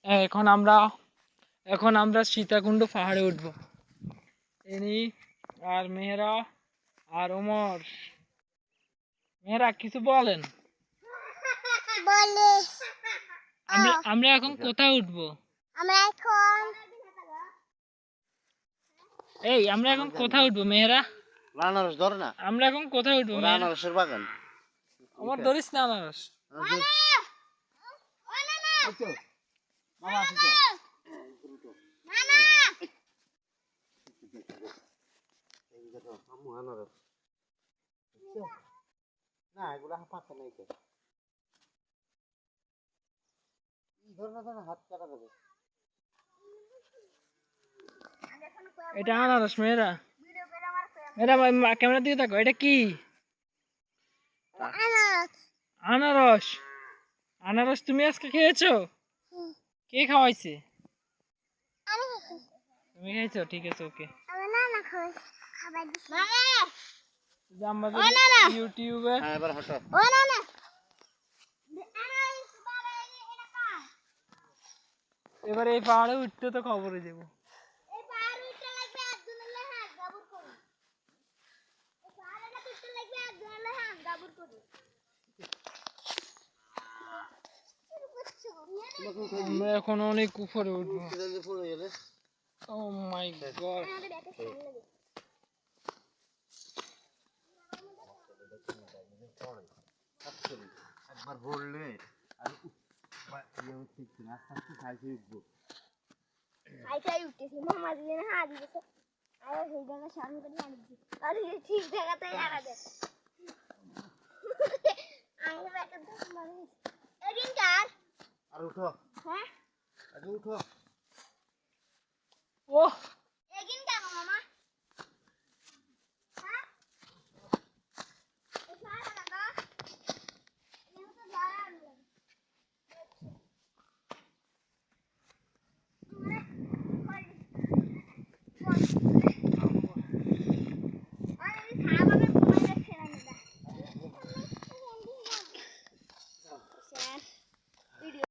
এখন আমরা এখন আমরা সীতাকুণ্ড পাহাড়ে উঠবো। ইনি আর মেহেরা আর ওমর। মেহেরা কিছু বলেন। বলে আমরা এখন কোথায় উঠবো? আমরা এখন আমরা এখন কোথায় উঠবো মেহেরা? আনারস ধর না, আমরা এখন কোথায় উঠবো মেহেরা? আনারসের বাগান। আমার ধরিস না আনারস। না এগুলা পাতা নাই তো, ধর না হাত কাটা যাবে। এটা আনারস মেয়েরা। ক্যামেরা দিয়ে থাকো। এটা কি? আনারস। আনারস তুমি আজকে খেয়েছো? কে খাওয়াইছে? তুমি খাইছো? ঠিক আছে, ওকে। আমাদের ইউটিউবে এবার হঠাৎ এবার এই পাহাড়ে উঠতে তো খবরে যাবো। আমরা এখন অনেক উপরে উঠবো। ও মাই গড। একবার বললে আর আস্তে আস্তে খাইতে উঠবো। উঠতেছি মামা দিয়ে না হাত দিতেছে আর সেই জায়গা সামনে করে হাত দিচ্ছে আর ঠিক জায়গাতে হারা দেয় আমি একটা দশ মারি এদিন কার আর উঠো, হ্যাঁ আগে উঠো। ও এদিন কার মামা হ্যাঁ এই সারা লাগা এনে তো যারা আনলো